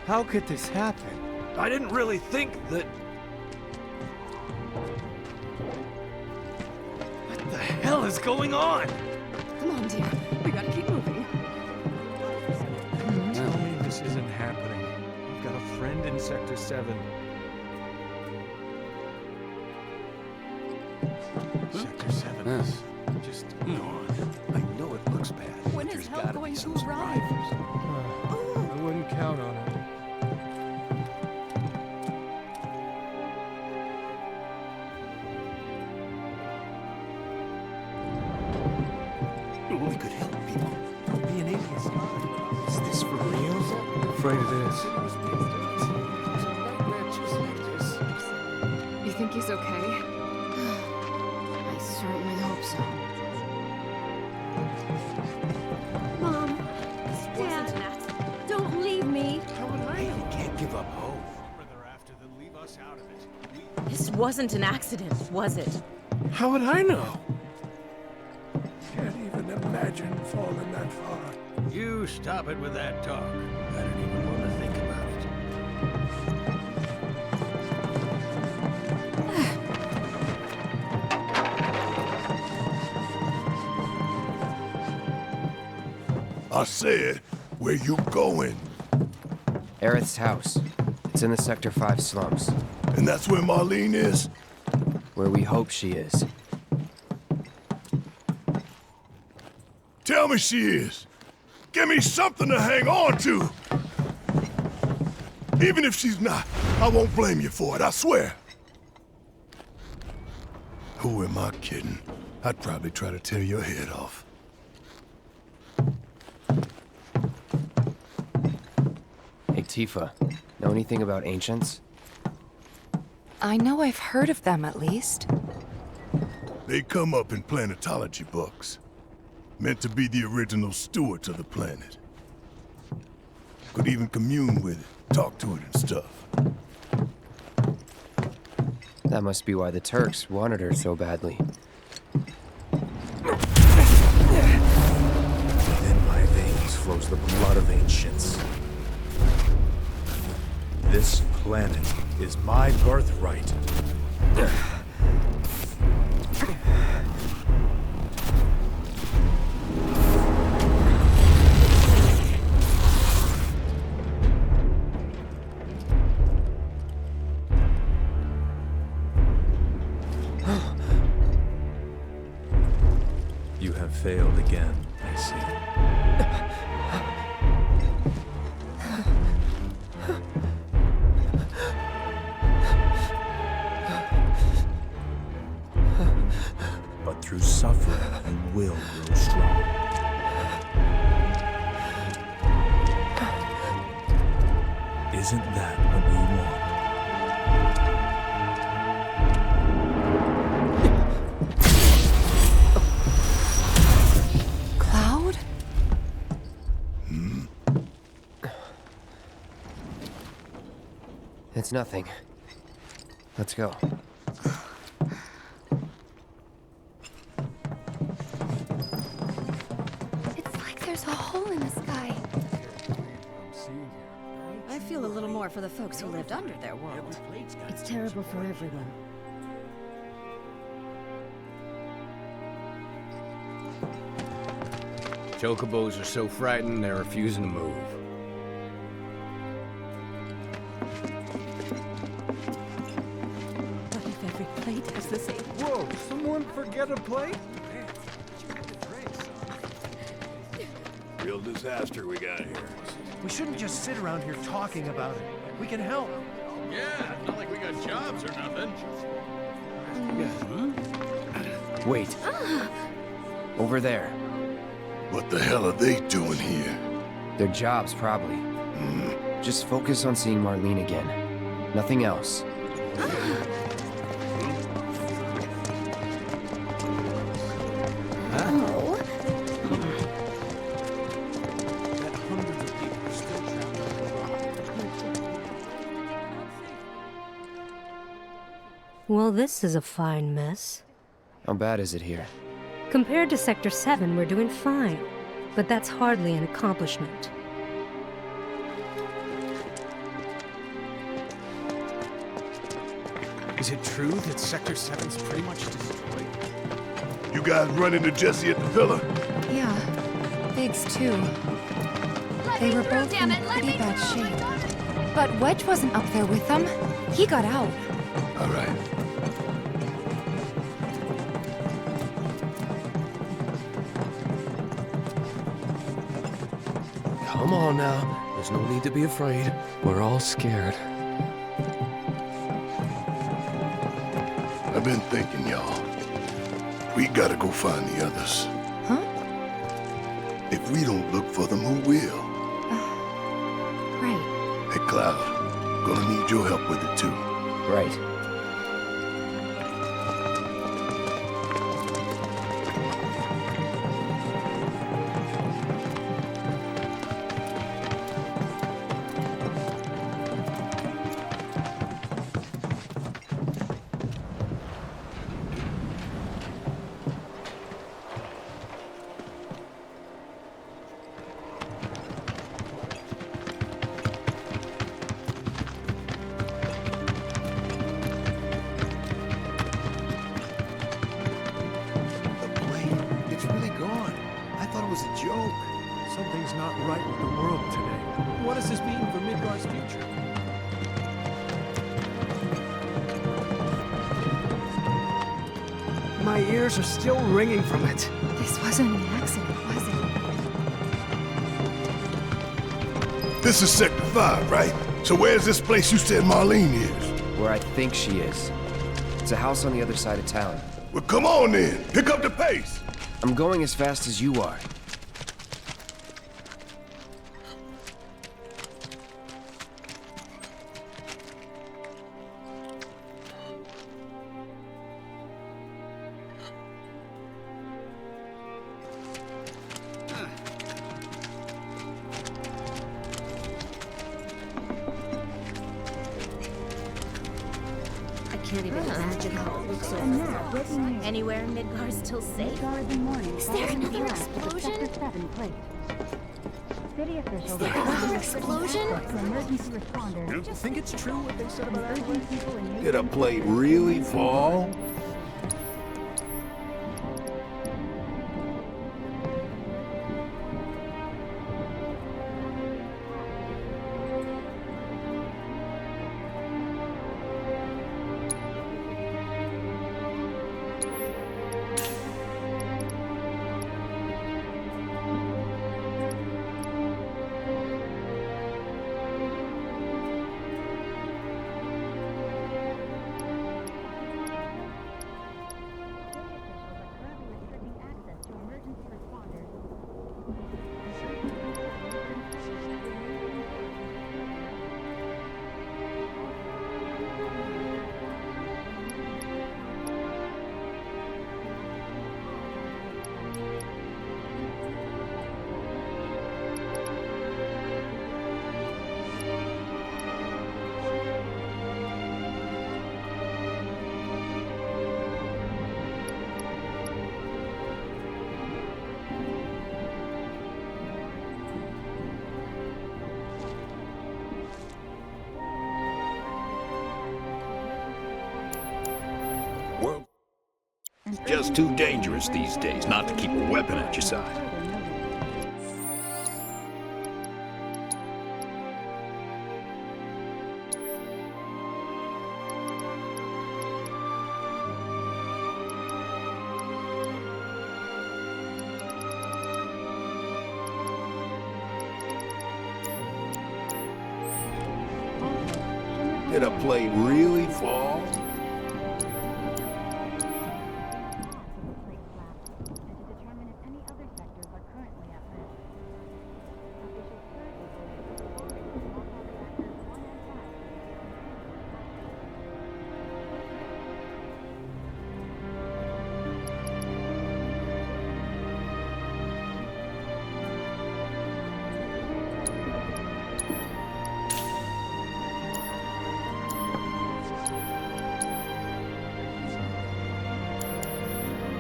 How could this happen? I didn't really think that... What the hell is going on? Come on, dear. We gotta keep moving. Tell me this isn't happening. I've got a friend in Sector 7. Sector 7 is just gone. I know it looks bad. When but is there's help gotta going be to some arrive? survivors. I wouldn't count on it. We could help people. Don't be an idiot. Is this for real? I'm afraid it is. You think he's okay? I certainly hope so. Mom, Dad, don't leave me. You can't give up hope. This wasn't an accident, was it? How would I know? Can't even imagine falling that far. You stop it with that talk. I don't even want to think about it. I said, where you going? Aerith's house. It's in the Sector 5 slums. And that's where Marlene is? Where we hope she is. Tell me she is. Give me something to hang on to. Even if she's not, I won't blame you for it, I swear. Who am I kidding? I'd probably try to tear your head off. Hey, Tifa. Know anything about ancients? I know I've heard of them at least. They come up in planetology books. Meant to be the original stewards of the planet. Could even commune with it, talk to it and stuff. That must be why the Turks wanted her so badly. Within my veins flows the blood of ancients. This planet is my birthright. You have failed again, I see. But through suffering, you will grow strong. Isn't that what we want? Cloud? It's nothing. Let's go. It's like there's a hole in the sky. I feel a little more for the folks who lived under their world. It's terrible for everyone. Chocobos are so frightened they're refusing to move. What if every plate has the same? Whoa, someone forget a plate? Real disaster we got here. We shouldn't just sit around here talking about it. We can help. Yeah, it's not like we got jobs or nothing. Wait. Over there. What the hell are they doing here? Their jobs, probably. Just focus on seeing Marlene again. Nothing else. Oh. Well, this is a fine mess. How bad is it here? Compared to Sector 7, we're doing fine. But that's hardly an accomplishment. Is it true that Sector 7's pretty much destroyed? You guys run into Jesse at the pillar? Yeah. Biggs, too. They were both in pretty bad shape. But Wedge wasn't up there with them. He got out. All right. Come on now. There's no need to be afraid. We're all scared. I've been thinking, y'all. We gotta go find the others. Huh? If we don't look for them, who will? Right. Hey, Cloud. Gonna need your help with it, too. Right. The plane, it's really gone. I thought it was a joke. Something's not right with the world today. What does this mean for Midgar's future? My ears are still ringing from it. This wasn't an accident, was it? This is Sector 5, right? So where's this place you said Marlene is? Where I think she is. It's a house on the other side of town. Well, come on then. Pick up the pace. I'm going as fast as you are. I can't even imagine how it looks over there. Anywhere in Midgar's still safe? Is there another explosion? Is there another explosion? You think it's true what they said about that? Did a plane really fall? World just too dangerous these days not to keep a weapon at your side. Did a plane really fall?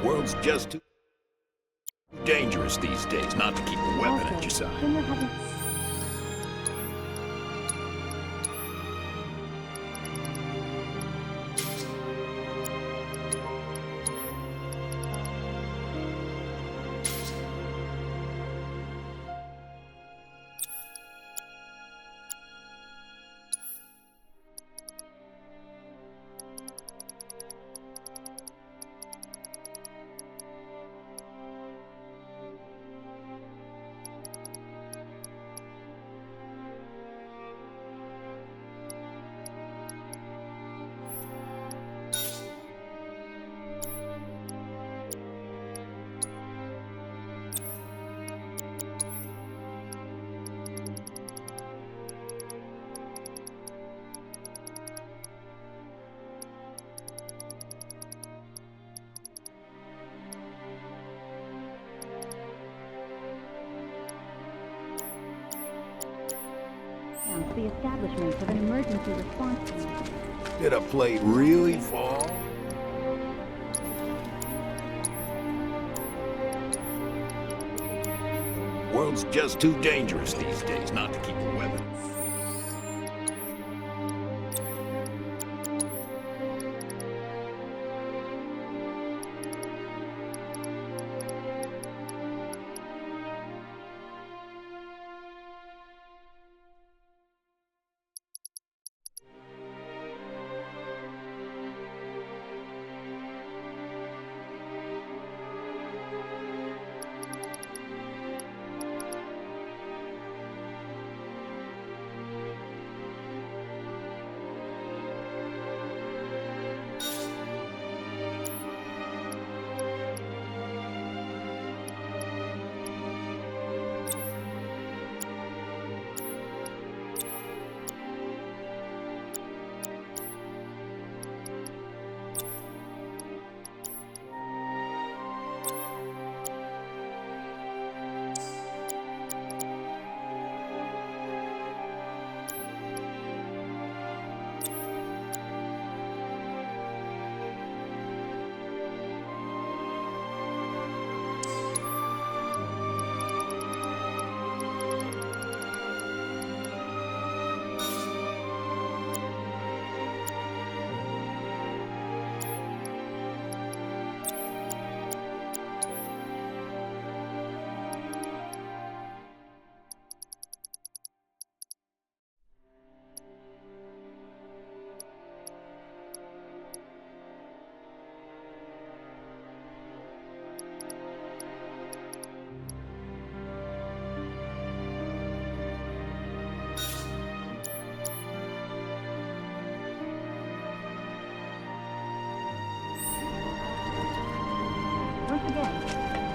World's just too dangerous these days not to keep a weapon at your side. the establishment of an emergency response team. Did a plate really fall? World's just too dangerous these days not to keep a weapon.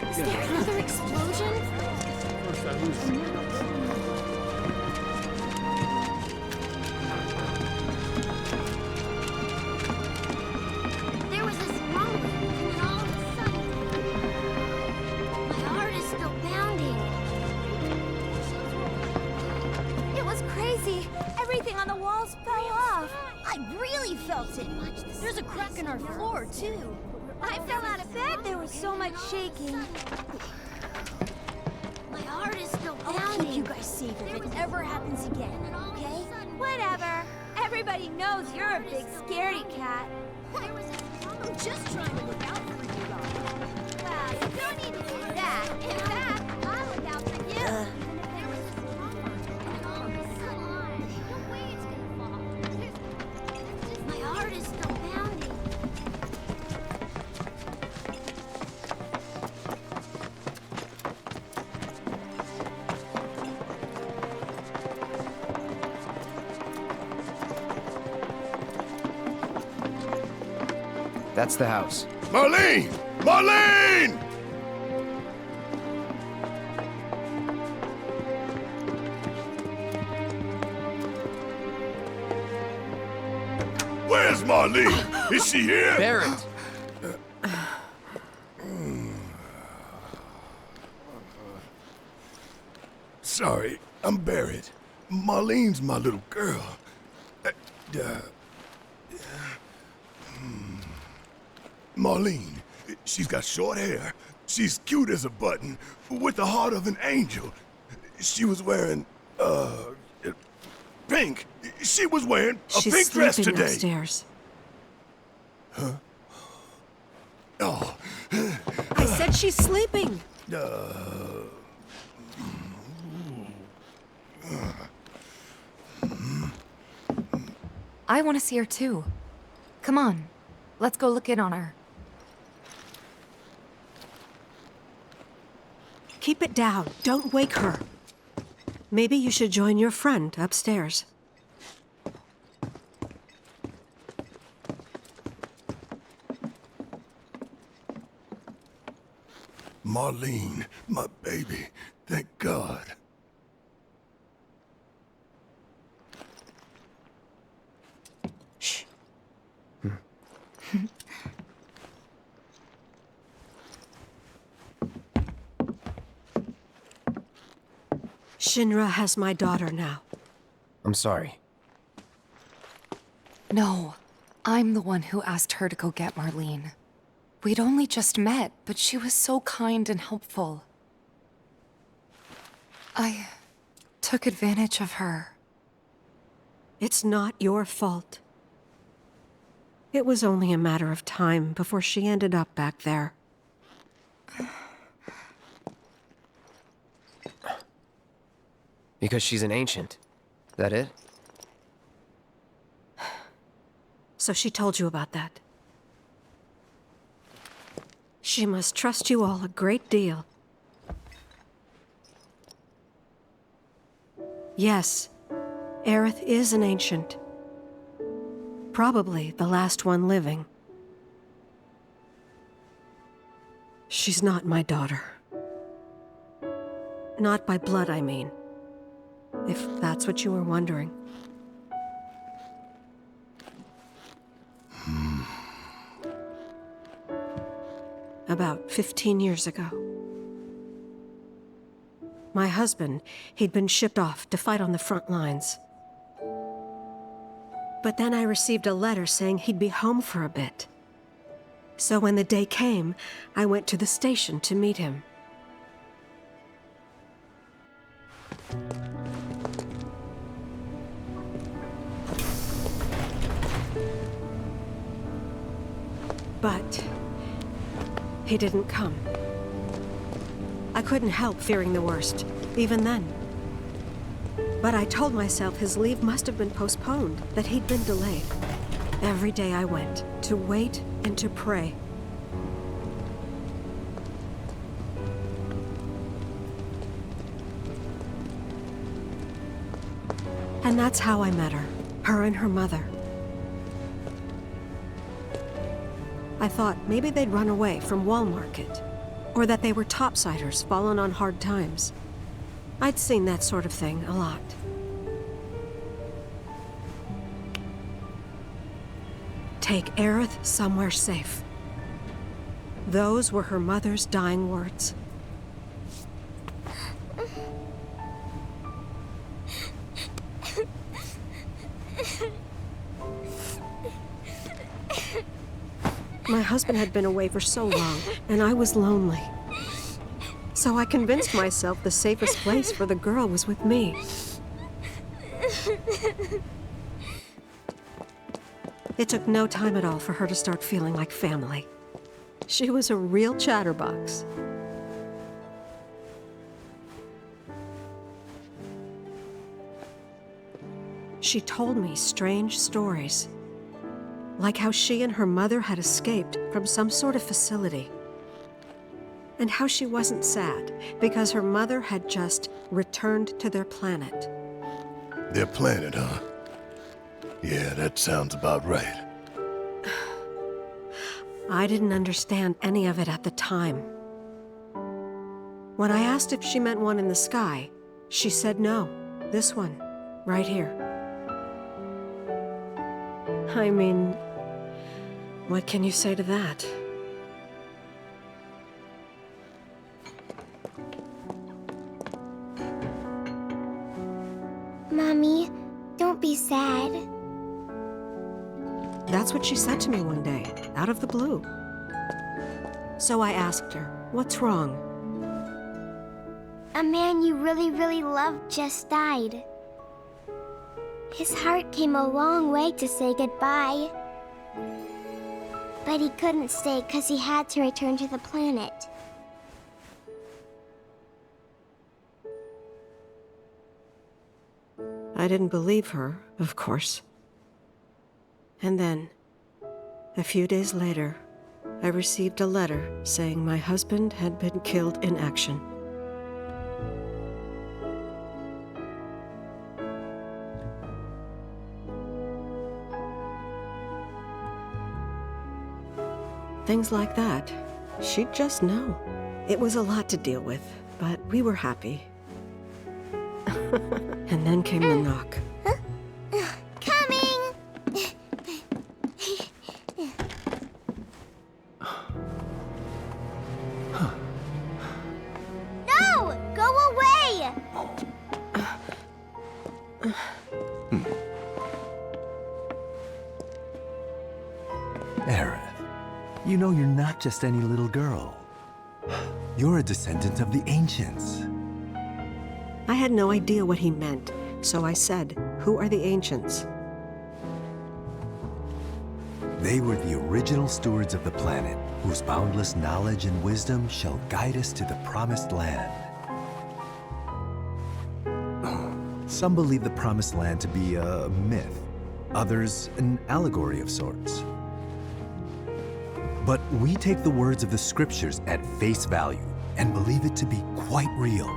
Is there another explosion? First I lose. There was this rumbling, and then all of a sudden, my heart is still pounding. It was crazy. Everything on the walls fell off. I really felt it. There's a crack in our floor, too. I fell out of bed. There was so much shaking. My heart is still pounding. I'll keep you guys safe if it ever happens again, okay? Whatever. Everybody knows you're a big scaredy cat. I'm just trying to look out for you guys. Well, you don't need to do that. In fact, I'll look out for you. My heart is still pounding. That's the house. Marlene! Marlene! Where's Marlene? Is she here? Barrett! Sorry, I'm Barrett. Marlene's my little girl. Marlene, she's got short hair. She's cute as a button, with the heart of an angel. She was wearing, pink. She was wearing a pink dress today. Upstairs. Huh? Oh. I said she's sleeping. I want to see her too. Come on, let's go look in on her. Keep it down. Don't wake her. Maybe you should join your friend upstairs. Marlene, my baby. Thank God. Shh. Shinra has my daughter now. I'm sorry. No, I'm the one who asked her to go get Marlene. We'd only just met, but she was so kind and helpful. I took advantage of her. It's not your fault. It was only a matter of time before she ended up back there. Because she's an ancient. That it? So she told you about that. She must trust you all a great deal. Yes, Aerith is an ancient. Probably the last one living. She's not my daughter. Not by blood, I mean. If that's what you were wondering. About 15 years ago. My husband, he'd been shipped off to fight on the front lines. But then I received a letter saying he'd be home for a bit. So when the day came, I went to the station to meet him. But he didn't come. I couldn't help fearing the worst, even then. But I told myself his leave must have been postponed, that he'd been delayed. Every day I went, to wait and to pray. And that's how I met her and her mother. I thought maybe they'd run away from Wall Market, or that they were topsiders fallen on hard times. I'd seen that sort of thing a lot. Take Aerith somewhere safe. Those were her mother's dying words. My husband had been away for so long, and I was lonely. So I convinced myself the safest place for the girl was with me. It took no time at all for her to start feeling like family. She was a real chatterbox. She told me strange stories. Like how she and her mother had escaped from some sort of facility. And how she wasn't sad, because her mother had just returned to their planet. Their planet, huh? Yeah, that sounds about right. I didn't understand any of it at the time. When I asked if she meant one in the sky, she said no. This one, right here. I mean, what can you say to that? Mommy, don't be sad. That's what she said to me one day, out of the blue. So I asked her, what's wrong? A man you really, really loved just died. His heart came a long way to say goodbye. But he couldn't stay because he had to return to the planet. I didn't believe her, of course. And then, a few days later, I received a letter saying my husband had been killed in action. Things like that, she'd just know. It was a lot to deal with, but we were happy. And then came the knock. Coming! No! Go away! You know you're not just any little girl. You're a descendant of the ancients. I had no idea what he meant, so I said, "Who are the ancients?" They were the original stewards of the planet, whose boundless knowledge and wisdom shall guide us to the promised land. Some believe the promised land to be a myth, others an allegory of sorts. But we take the words of the scriptures at face value and believe it to be quite real.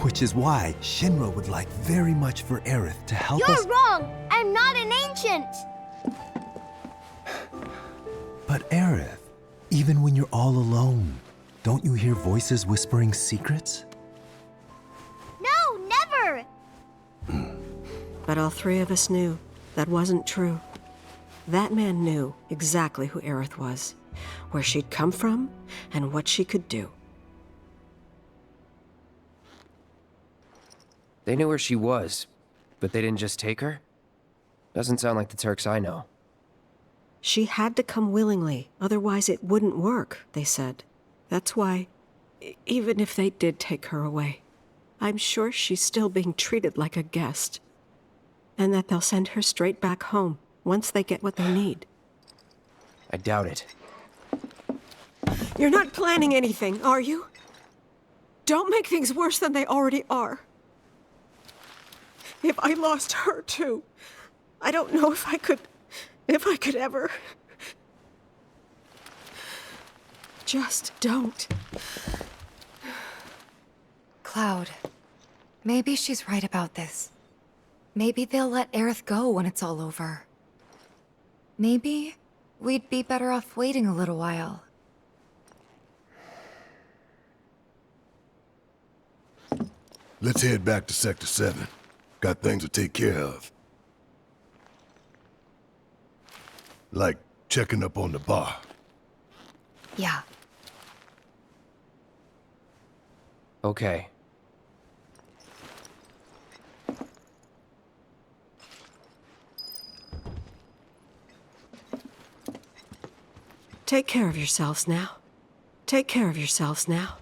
Which is why Shinra would like very much for Aerith to help us— You're wrong! I'm not an ancient! But Aerith, even when you're all alone, don't you hear voices whispering secrets? No, never! But all three of us knew that wasn't true. That man knew exactly who Aerith was, where she'd come from, and what she could do. They knew where she was, but they didn't just take her? Doesn't sound like the Turks I know. She had to come willingly, otherwise it wouldn't work, they said. That's why, even if they did take her away, I'm sure she's still being treated like a guest. And that they'll send her straight back home once they get what they need. I doubt it. You're not planning anything, are you? Don't make things worse than they already are. If I lost her too, I don't know if I could ever. Just don't. Cloud, maybe she's right about this. Maybe they'll let Aerith go when it's all over. Maybe we'd be better off waiting a little while. Let's head back to Sector 7. Got things to take care of. Like checking up on the bar. Yeah. Okay. Take care of yourselves now. Take care of yourselves now.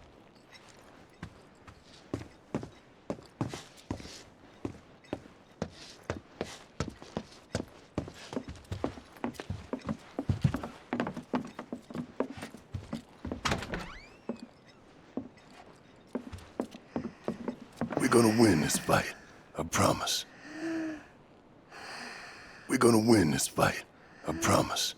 We're gonna win this fight. I promise. We're gonna win this fight. I promise.